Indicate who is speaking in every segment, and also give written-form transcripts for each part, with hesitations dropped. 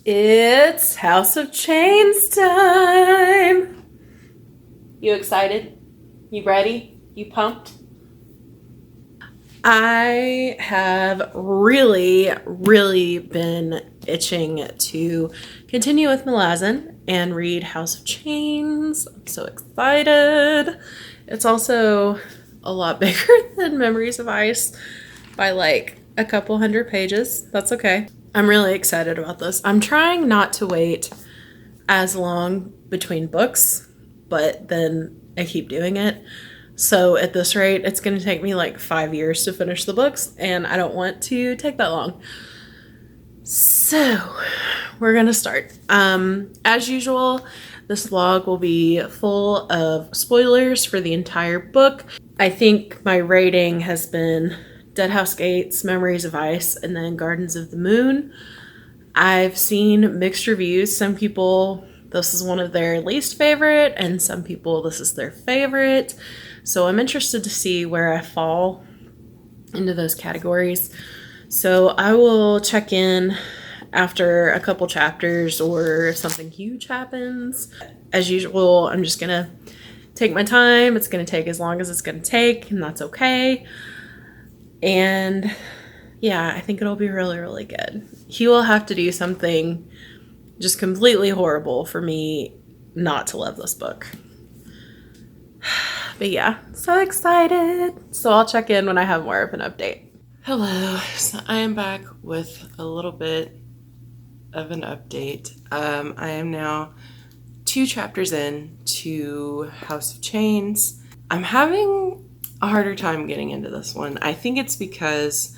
Speaker 1: It's House of Chains time! You excited? You ready? You pumped? I have really been itching to continue with Malazan and read House of Chains. I'm so excited. It's also a lot bigger than Memories of Ice by like a couple hundred pages. That's okay. I'm really excited about this. I'm trying not to wait as long between books, but then I keep doing it. So at this rate, it's going to take me like 5 years to finish the books, and I don't want to take that long. So we're going to start. As usual, this vlog will be full of spoilers for the entire book. I think my rating has been Dead House Gates, Memories of Ice, and then Gardens of the Moon. I've seen mixed reviews. Some people, this is one of their least favorite, and some people, this is their favorite. So I'm interested to see where I fall into those categories. So I will check in after a couple chapters or if something huge happens. As usual, I'm just gonna take my time. It's gonna take as long as it's gonna take, and that's okay. And yeah, I think it'll be really good. He will have to do something just completely horrible for me not to love this book. But yeah, so excited. So I'll check in when I have more of an update. Hello, so I am back with a little bit of an update. I am now 2 chapters in to House of Chains. I'm having a harder time getting into this one. I think it's because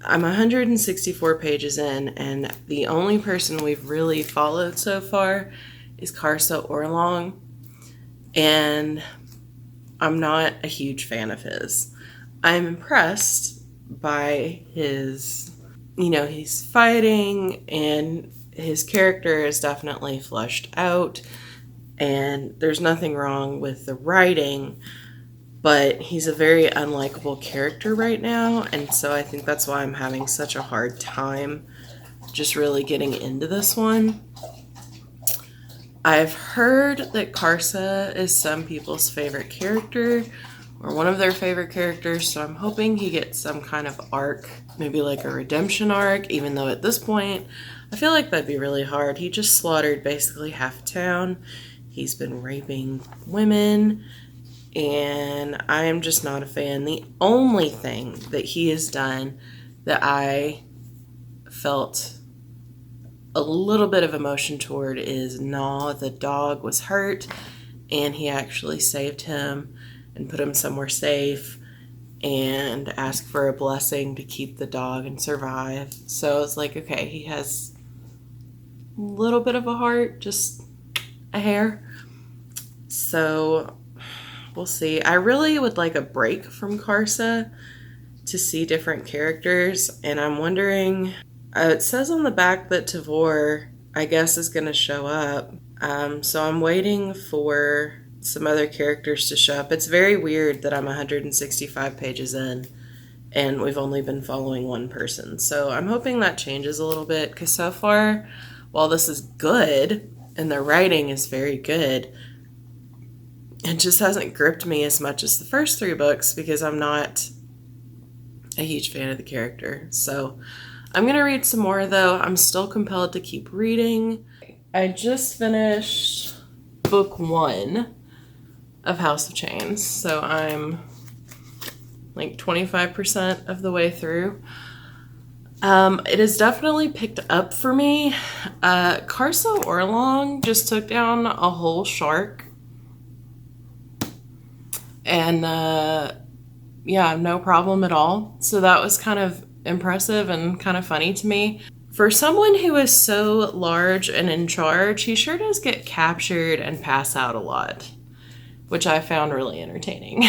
Speaker 1: I'm 164 pages in, and the only person we've really followed so far is Karsa Orlong, and I'm not a huge fan of his. I'm impressed by his, he's fighting, and his character is definitely fleshed out, and there's nothing wrong with the writing, but he's a very unlikable character right now, and so I think that's why I'm having such a hard time just really getting into this one. I've heard that Karsa is some people's favorite character, or one of their favorite characters, so I'm hoping he gets some kind of arc, maybe like a redemption arc, even though at this point, I feel like that'd be really hard. He just slaughtered basically half town. He's been raping women, and I am just not a fan. The only thing that he has done that I felt a little bit of emotion toward is Gnaw. The dog was hurt, and he actually saved him and put him somewhere safe and asked for a blessing to keep the dog and survive. So I was like, okay, he has a little bit of a heart, just a hair. So we'll see. I really would like a break from Karsa to see different characters, and I'm wondering, it says on the back that Tavor, I guess, is going to show up. So I'm waiting for some other characters to show up. It's very weird that I'm 165 pages in and we've only been following one person. So I'm hoping that changes a little bit, because so far, while this is good and the writing is very good, it just hasn't gripped me as much as the first 3 books because I'm not a huge fan of the character. So I'm going to read some more, though. I'm still compelled to keep reading. I just finished book 1 of House of Chains, so I'm like 25% of the way through. It has definitely picked up for me. Karsa Orlong just took down a whole shark. And yeah, no problem at all. So that was kind of impressive and kind of funny to me. For someone who is so large and in charge, he sure does get captured and pass out a lot, which I found really entertaining.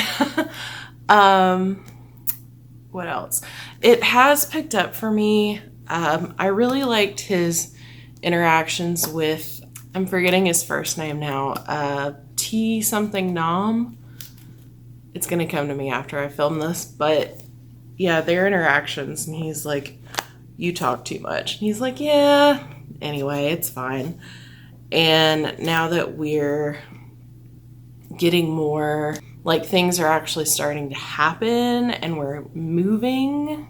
Speaker 1: What else? It has picked up for me. I really liked his interactions with, I'm forgetting his first name now, T something Nam. It's going to come to me after I film this, but yeah, their interactions, and he's like, you talk too much. And he's like, yeah, anyway. It's fine. And now that we're getting more, like, things are actually starting to happen and we're moving,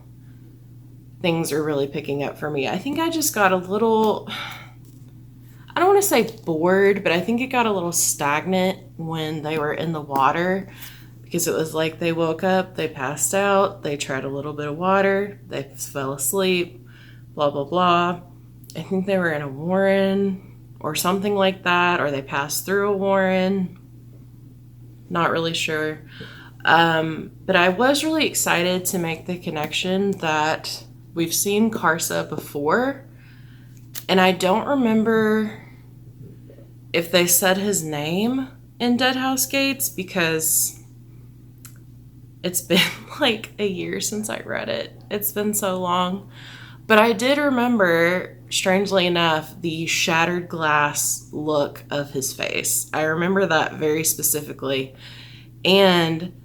Speaker 1: things are really picking up for me. I think I just got a little, I don't want to say bored, but I think it got a little stagnant when they were in the water, because it was like they woke up, they passed out, they tried a little bit of water, they fell asleep, blah, blah, blah. I think they were in a warren or something like that, or they passed through a warren. Not really sure. But I was really excited to make the connection that we've seen Karsa before, and I don't remember if they said his name in Dead House Gates, because it's been like a year since I read it. It's been so long. But I did remember, strangely enough, the shattered glass look of his face. I remember that very specifically. And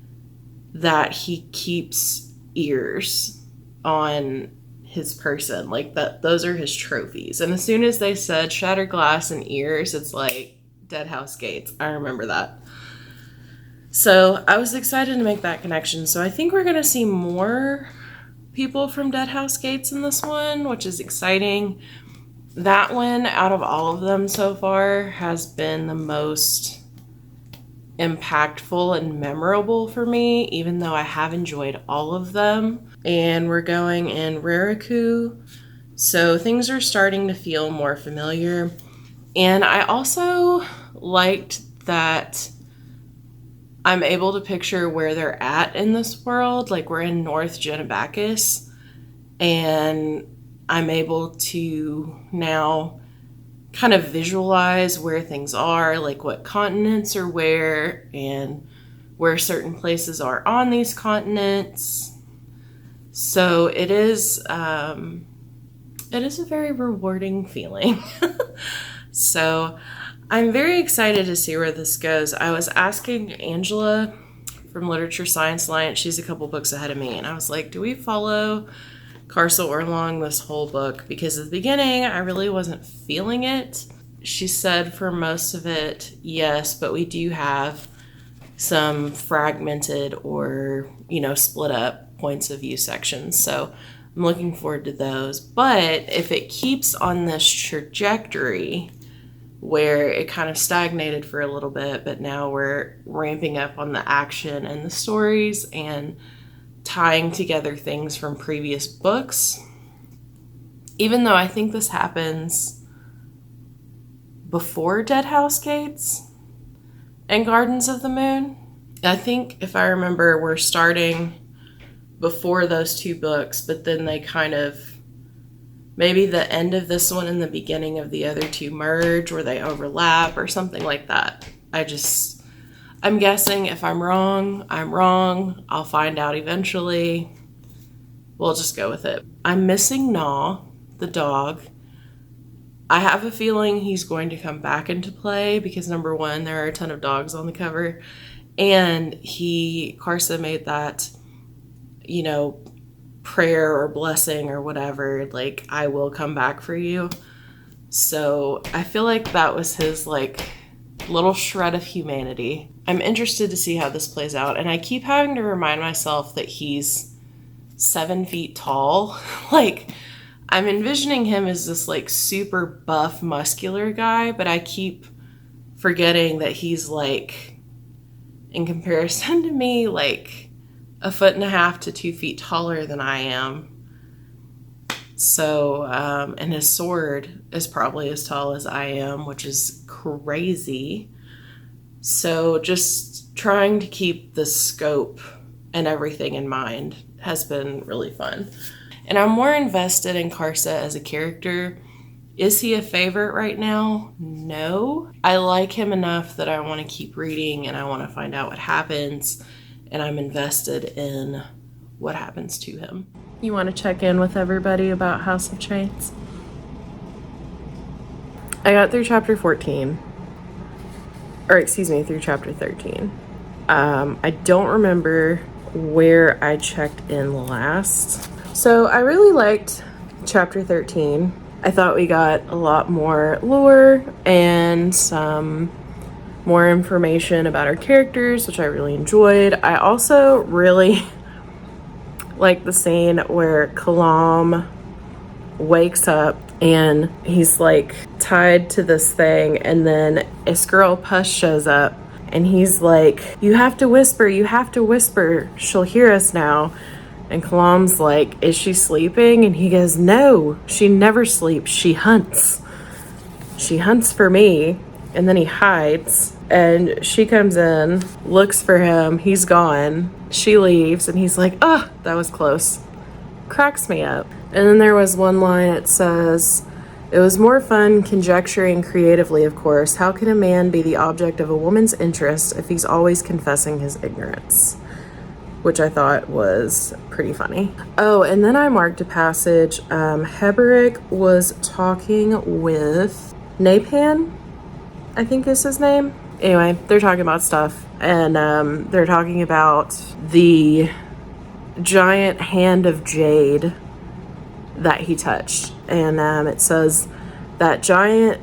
Speaker 1: that he keeps ears on his person. Like, that, those are his trophies. And as soon as they said shattered glass and ears, it's like Dead House Gates. I remember that. So I was excited to make that connection. So I think we're going to see more people from Dead House Gates in this one, which is exciting. That one, out of all of them so far, has been the most impactful and memorable for me, even though I have enjoyed all of them. And we're going in Rariku, so things are starting to feel more familiar. And I also liked that I'm able to picture where they're at in this world. Like, we're in North Genebacus, and I'm able to now kind of visualize where things are, like what continents are where, and where certain places are on these continents. So it is a very rewarding feeling. So I'm very excited to see where this goes. I was asking Angela from Literature Science Alliance, she's a couple books ahead of me, and I was like, do we follow Karsa Orlong this whole book? Because at the beginning, I really wasn't feeling it. She said for most of it, yes, but we do have some fragmented or, split up points of view sections. So I'm looking forward to those. But if it keeps on this trajectory where it kind of stagnated for a little bit, but now we're ramping up on the action and the stories and tying together things from previous books, even though I think this happens before Dead House Gates and Gardens of the Moon. I think, if I remember, we're starting before those two books, but then they kind of, maybe the end of this one and the beginning of the other two merge, or they overlap or something like that. I'm guessing. If I'm wrong, I'm wrong. I'll find out eventually. We'll just go with it. I'm missing Gnaw, the dog. I have a feeling he's going to come back into play because, number one, there are a ton of dogs on the cover. And Karsa made that, prayer or blessing or whatever, like, I will come back for you. So I feel like that was his, little shred of humanity. I'm interested to see how this plays out. And I keep having to remind myself that he's 7 feet tall. I'm envisioning him as this, super buff, muscular guy, but I keep forgetting that he's, in comparison to me, 1.5 to 2 feet taller than I am. So, and his sword is probably as tall as I am, which is crazy. So just trying to keep the scope and everything in mind has been really fun. And I'm more invested in Karsa as a character. Is he a favorite right now? No. I like him enough that I want to keep reading and I want to find out what happens. And I'm invested in what happens to him. You want to check in with everybody about House of Chains? I got through chapter 14. Through chapter 13. I don't remember where I checked in last. So I really liked chapter 13. I thought we got a lot more lore and some more information about our characters, which I really enjoyed. I also really like the scene where Kalam wakes up and he's like tied to this thing, and then Isgirl Push shows up and he's like, you have to whisper, she'll hear us now. And Kalam's like, is she sleeping? And he goes, no, she never sleeps, she hunts for me. And then he hides, and she comes in, looks for him, he's gone, she leaves, and he's like, oh, that was close. Cracks me up. And then there was one line, it says, it was more fun conjecturing creatively, of course. How can a man be the object of a woman's interest if he's always confessing his ignorance? Which I thought was pretty funny. Oh, and then I marked a passage. Heberick was talking with Napan, I think is his name. Anyway, they're talking about stuff, and they're talking about the giant hand of jade that he touched. And it says, that giant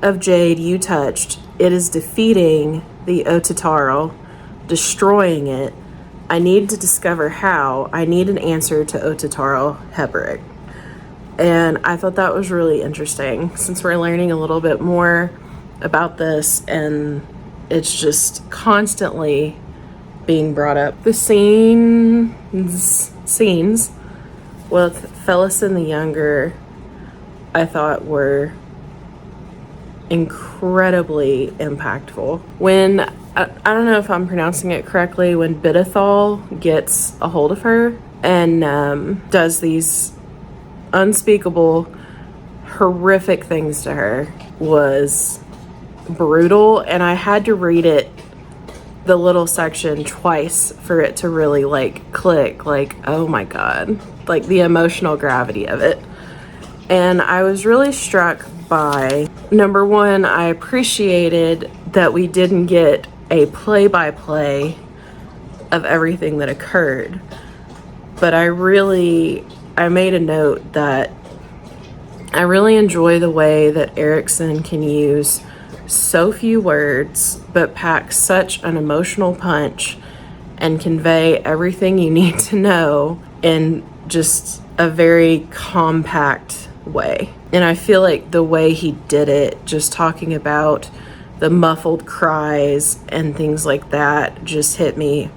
Speaker 1: of jade you touched, it is defeating the Otataro, destroying it. I need to discover how. I need an answer to Otataro Heberick. And I thought that was really interesting, since we're learning a little bit more about this, and it's just constantly being brought up. The scenes with Felison the Younger, I thought were incredibly impactful. When, I don't know if I'm pronouncing it correctly, when Bidithal gets a hold of her and does these unspeakable, horrific things to her, was brutal. And I had to read it, the little section, twice for it to really like click, like, oh my god, like the emotional gravity of it. And I was really struck by, number one, I appreciated that we didn't get a play-by-play of everything that occurred, but I made a note that I really enjoy the way that Erikson can use so few words but pack such an emotional punch and convey everything you need to know in just a very compact way. And I feel like the way he did it, just talking about the muffled cries and things like that, just hit me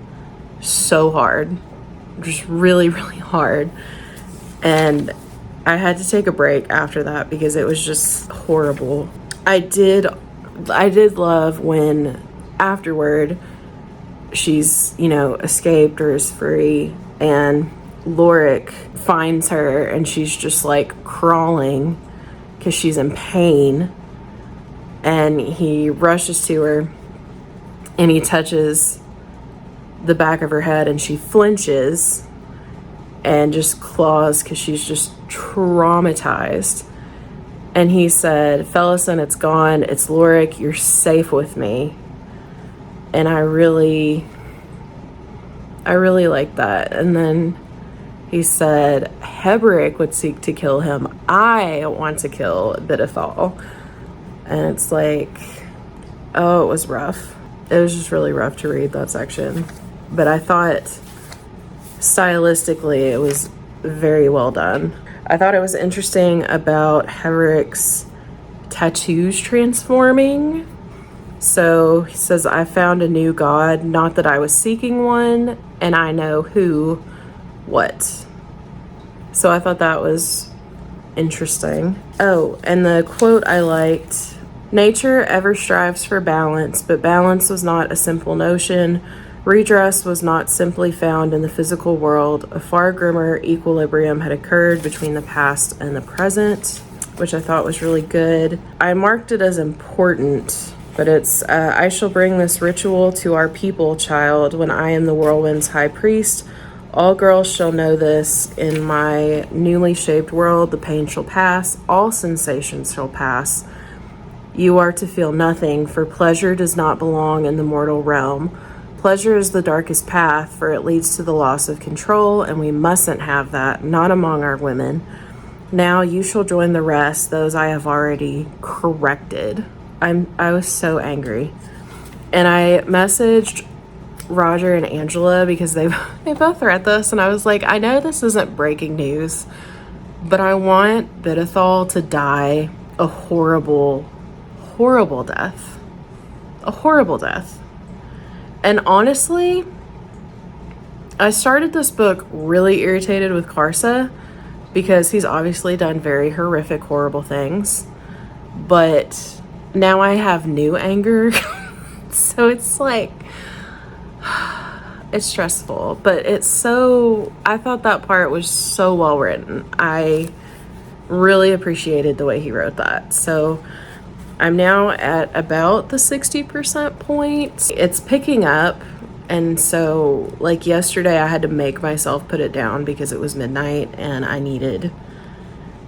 Speaker 1: so hard, just really, really hard. And I had to take a break after that because it was just horrible. I did love when afterward she's, escaped or is free, and Lorik finds her and she's just like crawling because she's in pain, and he rushes to her and he touches the back of her head and she flinches and just claws because she's just traumatized. And he said, Felison, it's gone. It's Lorik. You're safe with me. And I really like that. And then he said, Heberick would seek to kill him. I want to kill Bidithal. And it's like, oh, it was rough. It was just really rough to read that section. But I thought stylistically it was very well done. I thought it was interesting about Heberick's tattoos transforming. So he says, I found a new god, not that I was seeking one, and I know what. So I thought that was interesting. Oh, and the quote I liked, nature ever strives for balance, but balance was not a simple notion. Redress was not simply found in the physical world. A far grimmer equilibrium had occurred between the past and the present, which I thought was really good. I marked it as important, but it's, I shall bring this ritual to our people, child, when I am the whirlwind's high priest. All girls shall know this. In my newly shaped world, the pain shall pass. All sensations shall pass. You are to feel nothing, for pleasure does not belong in the mortal realm. Pleasure is the darkest path, for it leads to the loss of control, and we mustn't have that, not among our women. Now you shall join the rest. Those I have already corrected. I was so angry. And I messaged Roger and Angela because they both read this, and I was like, I know this isn't breaking news, but I want Bidethal to die a horrible, horrible death. A horrible death. And honestly, I started this book really irritated with Karsa because he's obviously done very horrific, horrible things. But now I have new anger. So it's like, it's stressful, but it's so, I thought that part was so well written. I really appreciated the way he wrote that. So I'm now at about the 60% point. It's picking up. And so like yesterday I had to make myself put it down because it was midnight and I needed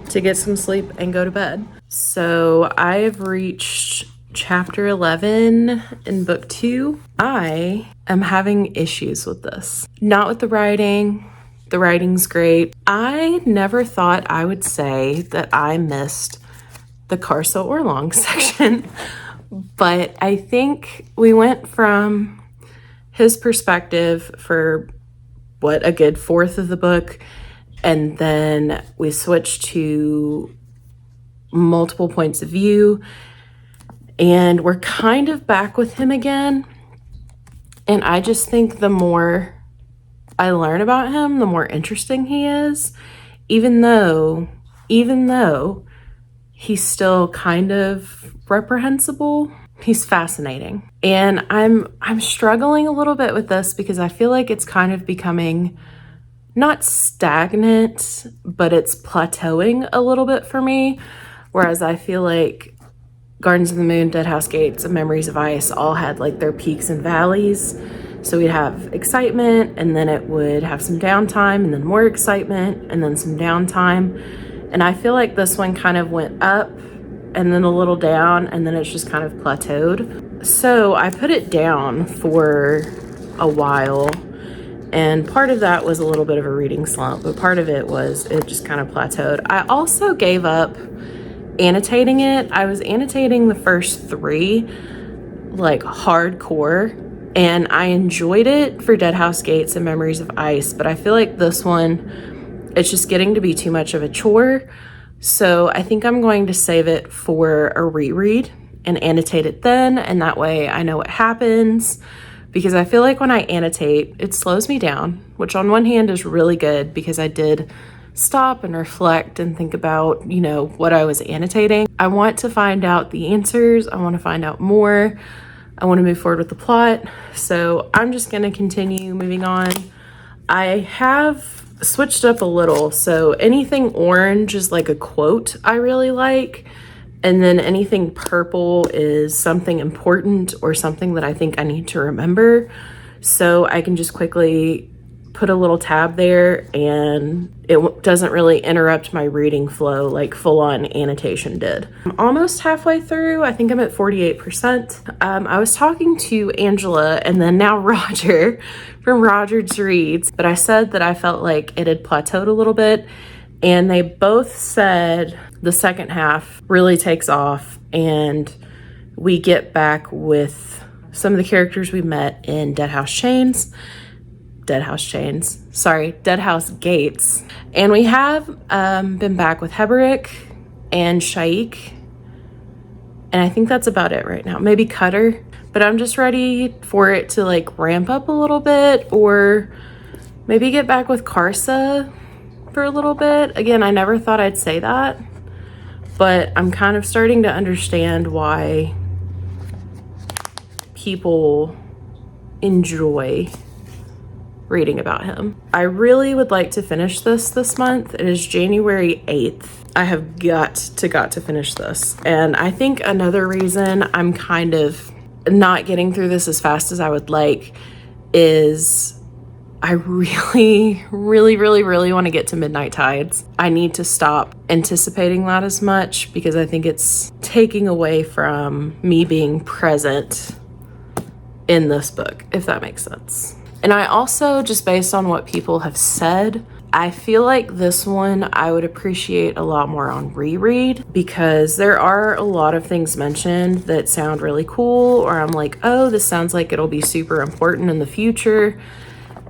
Speaker 1: to get some sleep and go to bed. So I've reached chapter 11 in book 2. I am having issues with this. Not with the writing. The writing's great. I never thought I would say that I missed the Karsa Orlong section, but I think we went from his perspective for what, a good fourth of the book, and then we switched to multiple points of view, and we're kind of back with him again. And I just think the more I learn about him, the more interesting he is, even though he's still kind of reprehensible. He's fascinating. And I'm struggling a little bit with this because I feel like it's kind of becoming not stagnant, but it's plateauing a little bit for me. Whereas I feel like Gardens of the Moon, Dead House Gates, and Memories of Ice all had like their peaks and valleys. So we'd have excitement, and then it would have some downtime, and then more excitement, and then some downtime. And I feel like this one kind of went up and then a little down, and then it's just kind of plateaued. So I put it down for a while, and part of that was a little bit of a reading slump, but part of it was it just kind of plateaued. I also gave up annotating it. I was annotating the first 3 like hardcore, and I enjoyed it for Dead House Gates and Memories of Ice, but I feel like this one, it's just getting to be too much of a chore. So I think I'm going to save it for a reread and annotate it then, and that way I know what happens, because I feel like when I annotate, it slows me down, which on one hand is really good because I did stop and reflect and think about, you know, what I was annotating. I want to find out the answers. I want to find out more. I want to move forward with the plot. So I'm just going to continue moving on. I have switched up a little. So anything orange is like a quote I really like. And then anything purple is something important or something that I think I need to remember. So I can just quickly put a little tab there, and it doesn't really interrupt my reading flow like full-on annotation did. I'm almost halfway through. I think I'm at 48%. I was talking to Angela and then now Roger from Roger's Reads, but I said that I felt like it had plateaued a little bit, and they both said the second half really takes off and we get back with some of the characters we met in Dead House Gates. And we have been back with Heberick and Shaik. And I think that's about it right now. Maybe Cutter. But I'm just ready for it to like ramp up a little bit, or maybe get back with Karsa for a little bit. Again, I never thought I'd say that, but I'm kind of starting to understand why people enjoy reading about him. I really would like to finish this month. It is January 8th. I have got to finish this. And I think another reason I'm kind of not getting through this as fast as I would like is I really want to get to Midnight Tides. I need to stop anticipating that as much because I think it's taking away from me being present in this book, if that makes sense. And I also, just based on what people have said, I feel like this one I would appreciate a lot more on reread, because there are a lot of things mentioned that sound really cool, or I'm like, oh, this sounds like it'll be super important in the future,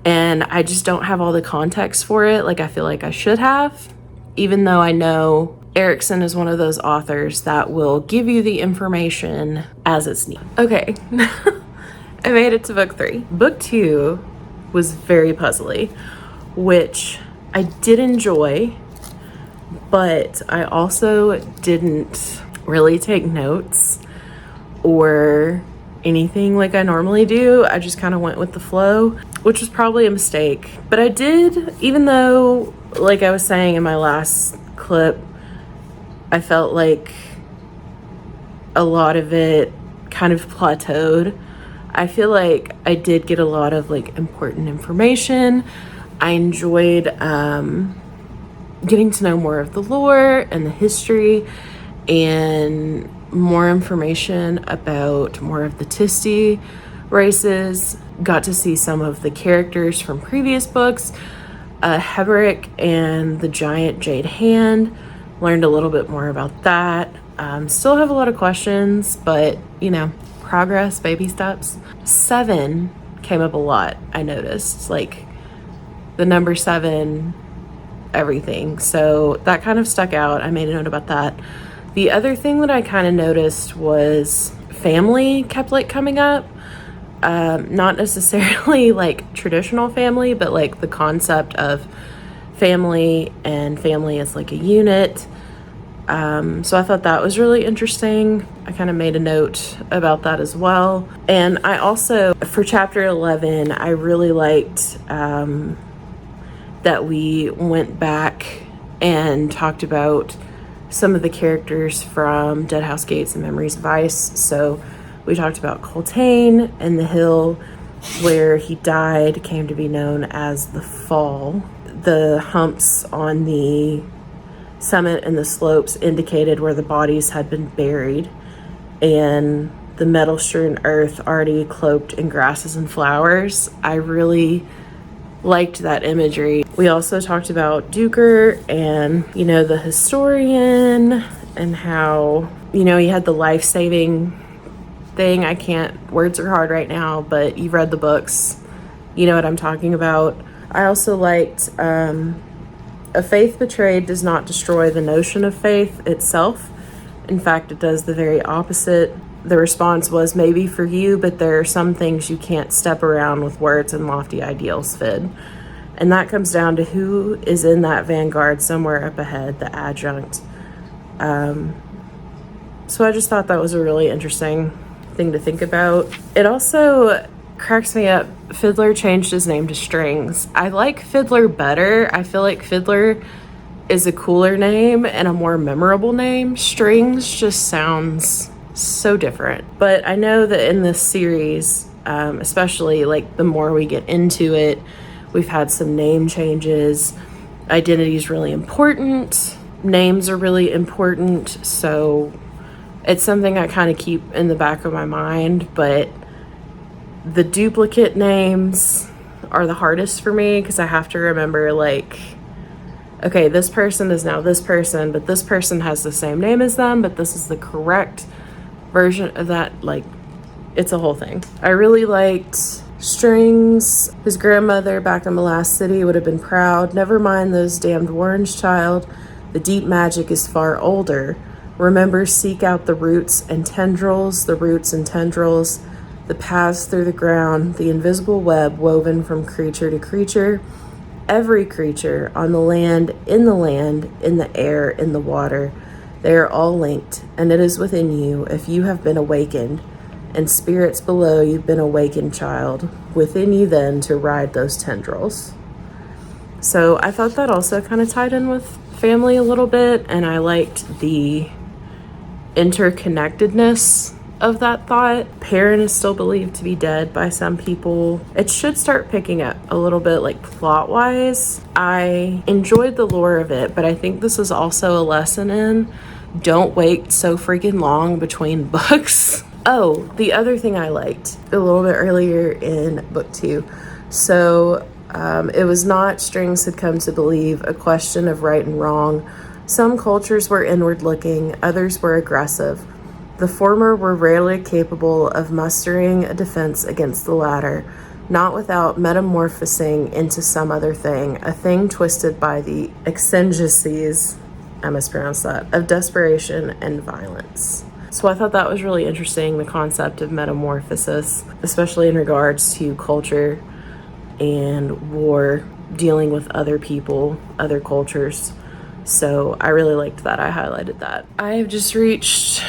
Speaker 1: and I just don't have all the context for it like I feel like I should have, even though I know Erickson is one of those authors that will give you the information as it's needed. Okay, I made it to book 3. Book 2 was very puzzly, which I did enjoy, but I also didn't really take notes or anything like I normally do. I just kind of went with the flow, which was probably a mistake. But I did, even though, like I was saying in my last clip, I felt like a lot of it kind of plateaued. I feel like I did get a lot of like important information. I enjoyed getting to know more of the lore and the history, and more information about more of the Tisti races. Got to see some of the characters from previous books. Heberick and the giant Jade Hand. Learned a little bit more about that. Still have a lot of questions, but you know, progress, baby steps. 7 came up a lot, I noticed. Like, the number 7, everything. So that kind of stuck out. I made a note about that. The other thing that I kind of noticed was family kept like coming up. Not necessarily like traditional family, but like the concept of family and family as like a unit. So I thought that was really interesting. I kind of made a note about that as well. And I also, for chapter 11, I really liked that we went back and talked about some of the characters from Dead House Gates and Memories of Ice. So we talked about Coltane and the hill where he died came to be known as the Fall. The humps on the summit and the slopes indicated where the bodies had been buried, and the metal-strewn earth already cloaked in grasses and flowers. I really liked that imagery. We also talked about Duker and, you know, the historian, and how, you know, he had the life-saving thing. Words are hard right now, but you've read the books, you know what I'm talking about. I also liked, a faith betrayed does not destroy the notion of faith itself. In fact, it does the very opposite. The response was, maybe for you, but there are some things you can't step around with words and lofty ideals, Fid. And that comes down to who is in that vanguard somewhere up ahead, the adjunct. So I just thought that was a really interesting thing to think about. It also cracks me up. Fiddler changed his name to Strings. I like Fiddler better. I feel like Fiddler is a cooler name and a more memorable name. Strings just sounds so different. But I know that in this series, especially like the more we get into it, we've had some name changes. Identity is really important. Names are really important. So it's something I kind of keep in the back of my mind, but the duplicate names are the hardest for me, because I have to remember, like, okay, this person is now this person, but this person has the same name as them, but this is the correct version of that. Like, it's a whole thing. I really liked Strings. His grandmother back in Malazan City would have been proud. Never mind those damned Warrens, child. The deep magic is far older. Remember, seek out the roots and tendrils, the roots and tendrils, the paths through the ground, the invisible web woven from creature to creature, every creature on the land, in the air, in the water. They are all linked, and it is within you if you have been awakened, and spirits below you've been awakened, child, within you then to ride those tendrils. So I thought that also kind of tied in with family a little bit, and I liked the interconnectedness of that thought. Perrin is still believed to be dead by some people. It should start picking up a little bit, like plot wise. I enjoyed the lore of it, but I think this is also a lesson in don't wait so freaking long between books. Oh, the other thing I liked a little bit earlier in book 2. So It was not, Strings had come to believe, a question of right and wrong. Some cultures were inward looking, others were aggressive. The former were rarely capable of mustering a defense against the latter, not without metamorphosing into some other thing, a thing twisted by the exigencies, I mispronounced that, of desperation and violence. So I thought that was really interesting, the concept of metamorphosis, especially in regards to culture and war, dealing with other people, other cultures. So I really liked that. I highlighted that. I have just reached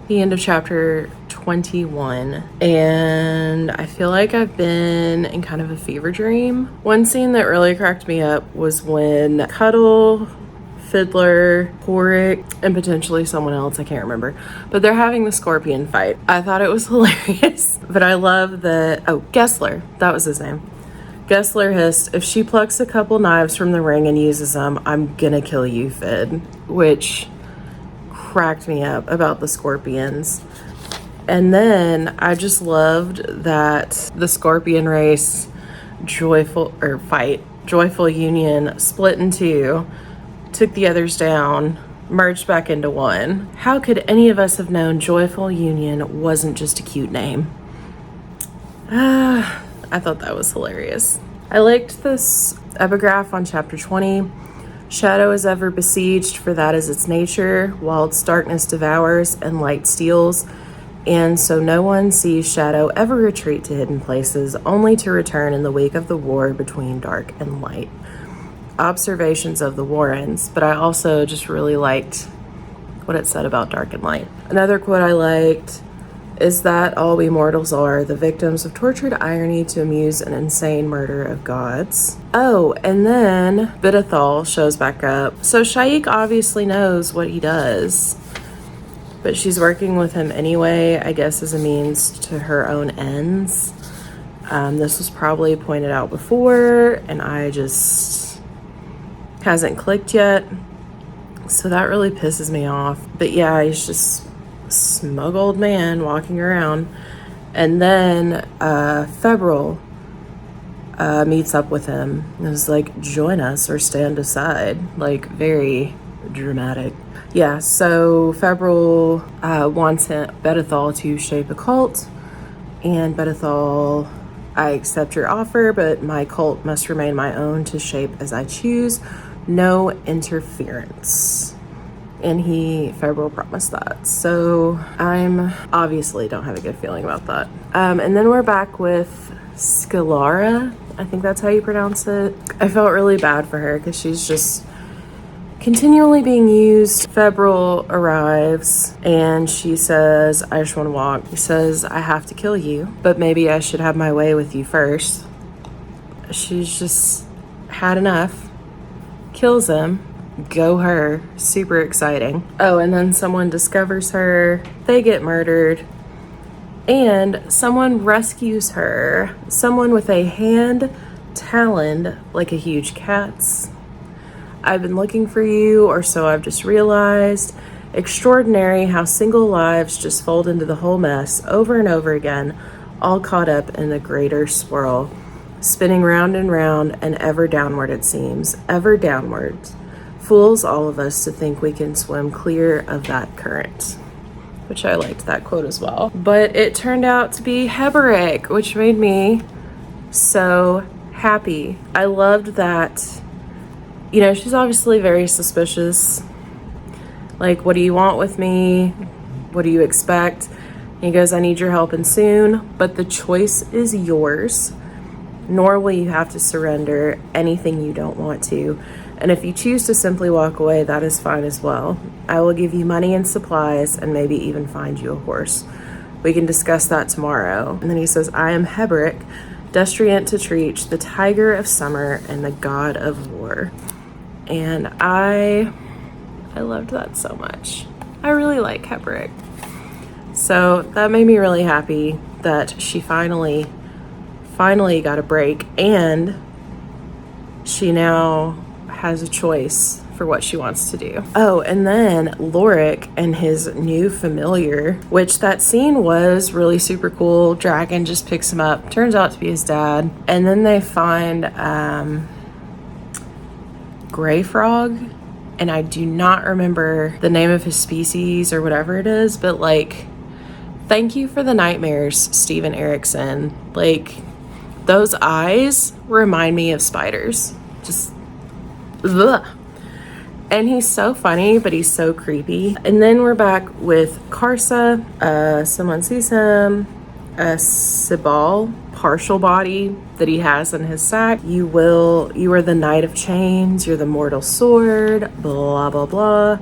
Speaker 1: the end of chapter 21, and I feel like I've been in kind of a fever dream. One scene that really cracked me up was when Cuddle, Fiddler, Horik, and potentially someone else, I can't remember, but they're having the scorpion fight. I thought it was hilarious, but I love that, Gessler, that was his name. Gessler hissed, "If she plucks a couple knives from the ring and uses them, I'm gonna kill you, Fid," which cracked me up about the scorpions. And then I just loved that the scorpion race joyful union split in two, took the others down, merged back into one. How could any of us have known Joyful Union wasn't just a cute name? I thought that was hilarious. I liked this epigraph on chapter 20. Shadow is ever besieged, for that is its nature, while its darkness devours and light steals, and so no one sees Shadow ever retreat to hidden places, only to return in the wake of the war between dark and light. Observations of the Warrens, but I also just really liked what it said about dark and light. Another quote I liked is that all we mortals are, the victims of tortured irony to amuse an insane murder of gods. Oh, and then Bidethal shows back up. So Shaik obviously knows what he does, but she's working with him anyway, I guess as a means to her own ends. This was probably pointed out before, and I just hasn't clicked yet. So that really pisses me off. But yeah, he's just smug old man walking around. And then Febril meets up with him and is like, join us or stand aside. Like, very dramatic. Yeah, so Febril wants Bidethal to shape a cult, and Bidethal, I accept your offer, but my cult must remain my own to shape as I choose. No interference. And Febril promised that. So I'm obviously don't have a good feeling about that. And then we're back with Scalara. I think that's how you pronounce it. I felt really bad for her because she's just continually being used. Febril arrives and she says, I just want to walk. He says, I have to kill you, but maybe I should have my way with you first. She's just had enough. Kills him. Go her. Super exciting. Oh, and then someone discovers her. They get murdered. And someone rescues her. Someone with a hand taloned like a huge cat's. I've been looking for you, or so I've just realized. Extraordinary how single lives just fold into the whole mess over and over again, all caught up in the greater swirl. Spinning round and round, and ever downward it seems. Ever downward. Fools all of us to think we can swim clear of that current. Which I liked that quote as well. But it turned out to be Heberic, which made me so happy. I loved that, you know, she's obviously very suspicious. Like, what do you want with me? What do you expect? And he goes, I need your help and soon, but the choice is yours. Nor will you have to surrender anything you don't want to. And if you choose to simply walk away, that is fine as well. I will give you money and supplies and maybe even find you a horse. We can discuss that tomorrow. And then he says, I am Heberic, destriant to Treach, the tiger of summer and the god of war. And I loved that so much. I really like Heberic. So that made me really happy that she finally got a break, and she now has a choice for what she wants to do. Oh, and then Lorik and his new familiar, which that scene was really super cool. Dragon just picks him up, turns out to be his dad. And then they find Gray Frog, and I do not remember the name of his species or whatever it is, but like, thank you for the nightmares, Steven Erikson. Like, those eyes remind me of spiders. Just, ugh. And he's so funny, but he's so creepy. And then we're back with Karsa. Someone sees him. A Sibal partial body that he has in his sack. You are the Knight of Chains. You're the mortal sword. Blah, blah, blah.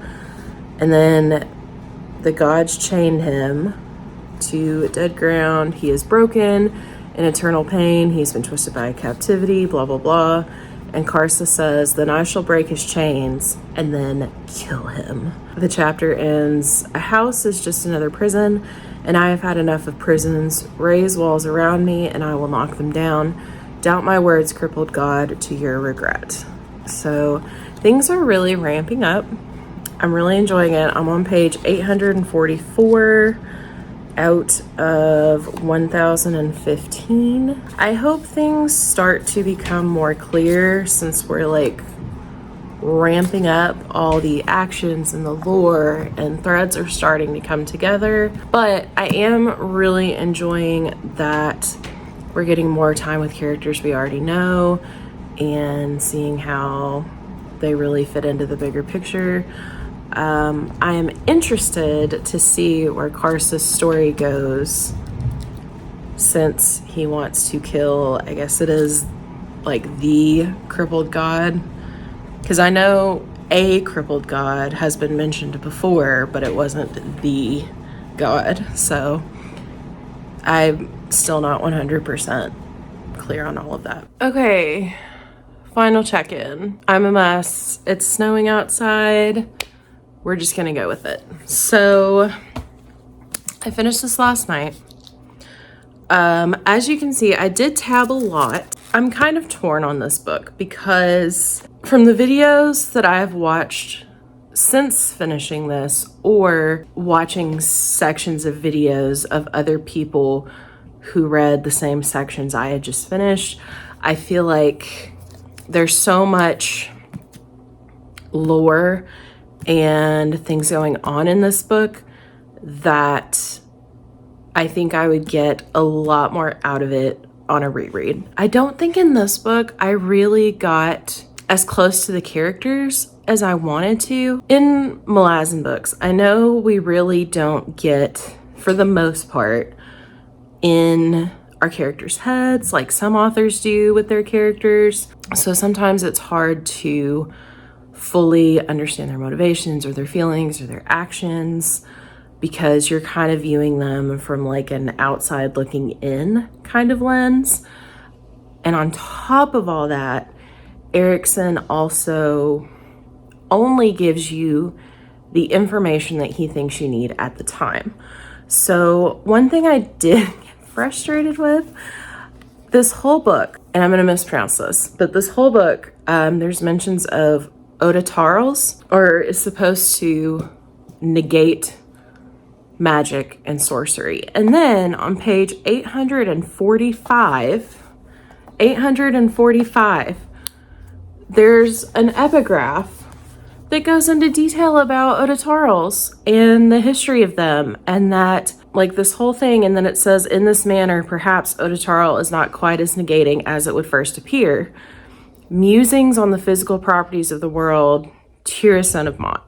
Speaker 1: And then the gods chained him to dead ground. He is broken in eternal pain. He's been twisted by captivity. Blah, blah, blah. And Karsa says, then I shall break his chains and then kill him. The chapter ends, a house is just another prison, and I have had enough of prisons. Raise walls around me, and I will knock them down. Doubt my words, crippled God, to your regret. So things are really ramping up. I'm really enjoying it. I'm on page 844 out of 1015. I hope things start to become more clear since we're like ramping up all the actions and the lore, and threads are starting to come together. But I am really enjoying that we're getting more time with characters we already know and seeing how they really fit into the bigger picture. I am interested to see where Karsa's story goes, since he wants to kill, I guess it is like the crippled god, because I know a crippled god has been mentioned before, but it wasn't the god, so I'm still not 100% clear on all of that. Okay, final check-in. I'm a mess. It's snowing outside. We're just gonna go with it. So I finished this last night. As you can see, I did tab a lot. I'm kind of torn on this book because from the videos that I've watched since finishing this, or watching sections of videos of other people who read the same sections I had just finished, I feel like there's so much lore and things going on in this book that I think I would get a lot more out of it on a reread. I don't think in this book I really got as close to the characters as I wanted to. In Malazan books, I know we really don't get, for the most part, in our characters' heads like some authors do with their characters. So sometimes it's hard to fully understand their motivations or their feelings or their actions, because you're kind of viewing them from like an outside looking in kind of lens. And on top of all that, Erikson also only gives you the information that he thinks you need at the time. So one thing I did get frustrated with this whole book, and I'm gonna mispronounce this, but this whole book, there's mentions of Odatarls, or is supposed to negate magic and sorcery. And then on page 845, there's an epigraph that goes into detail about Odatarls and the history of them, and that like this whole thing. And then it says, in this manner, perhaps Odatarl is not quite as negating as it would first appear. Musings on the physical properties of the world, Tira, son of Mont.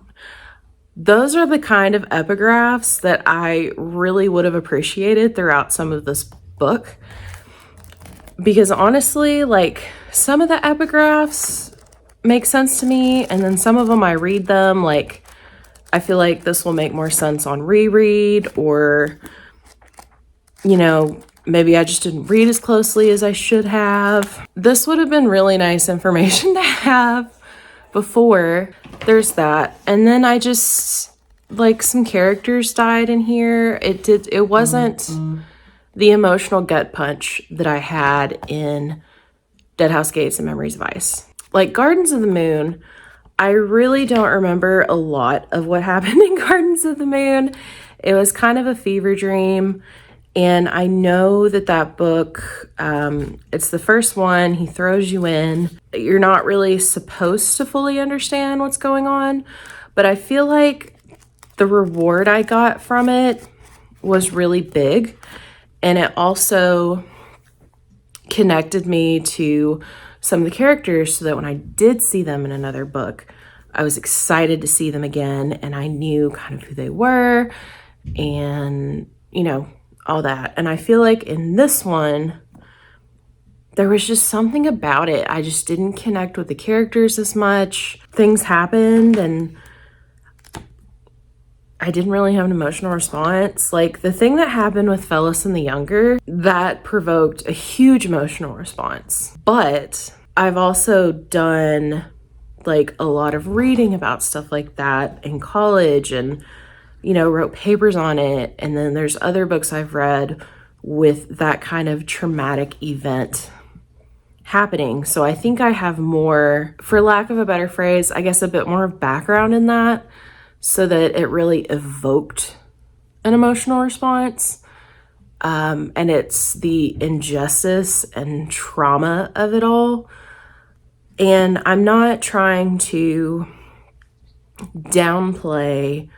Speaker 1: Those are the kind of epigraphs that I really would have appreciated throughout some of this book. Because honestly, like, some of the epigraphs make sense to me, and then some of them I read them, like, I feel like this will make more sense on reread, or, you know, maybe I just didn't read as closely as I should have. This would have been really nice information to have before. There's that. And then I just, like, some characters died in here. It wasn't the emotional gut punch that I had in Dead House Gates and Memories of Ice. Like, Gardens of the Moon, I really don't remember a lot of what happened in Gardens of the Moon. It was kind of a fever dream. And I know that that book, it's the first one. He throws you in. You're not really supposed to fully understand what's going on. But I feel like the reward I got from it was really big. And it also connected me to some of the characters so that when I did see them in another book, I was excited to see them again. And I knew kind of who they were and, you know, all that. And I feel like in this one, there was just something about it. I just didn't connect with the characters as much. Things happened and I didn't really have an emotional response. Like the thing that happened with Fellis and the Younger, that provoked a huge emotional response. But I've also done like a lot of reading about stuff like that in college and, you know, wrote papers on it. And then there's other books I've read with that kind of traumatic event happening. So I think I have more, for lack of a better phrase, I guess a bit more background in that so that it really evoked an emotional response. And it's the injustice and trauma of it all. And I'm not trying to downplay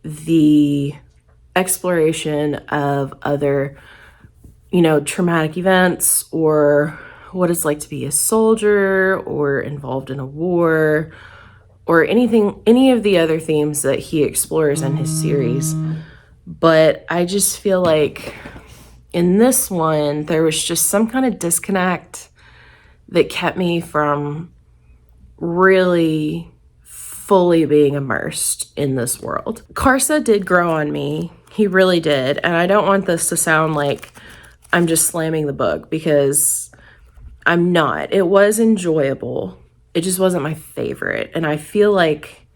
Speaker 1: the exploration of other, you know, traumatic events or what it's like to be a soldier or involved in a war or anything, any of the other themes that he explores in his series. But I just feel like in this one, there was just some kind of disconnect that kept me from really fully being immersed in this world. Karsa did grow on me. He really did. And I don't want this to sound like I'm just slamming the book because I'm not. It was enjoyable. It just wasn't my favorite. And I feel like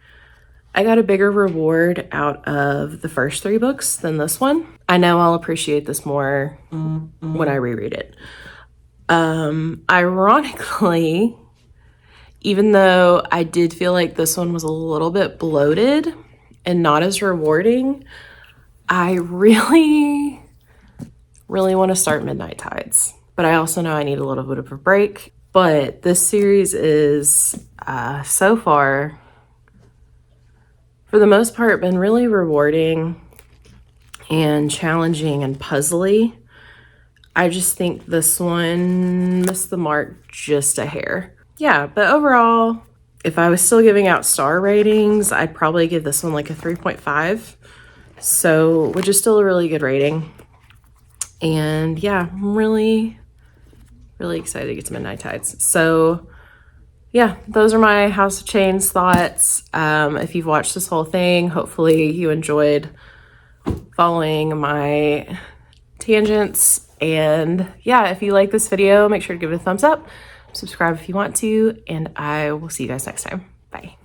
Speaker 1: I got a bigger reward out of the first 3 books than this one. I know I'll appreciate this more when I reread it. Ironically, even though I did feel like this one was a little bit bloated and not as rewarding, I really want to start Midnight Tides. But I also know I need a little bit of a break. But this series is, so far, for the most part, been really rewarding and challenging and puzzly. I just think this one missed the mark just a hair. Yeah, but overall, if I was still giving out star ratings, I'd probably give this one like a 3.5. So, which is still a really good rating. And yeah, I'm really excited to get to Midnight Tides. So yeah, those are my House of Chains thoughts. If you've watched this whole thing, hopefully you enjoyed following my tangents. And yeah, if you like this video, make sure to give it a thumbs up. Subscribe if you want to, and I will see you guys next time. Bye.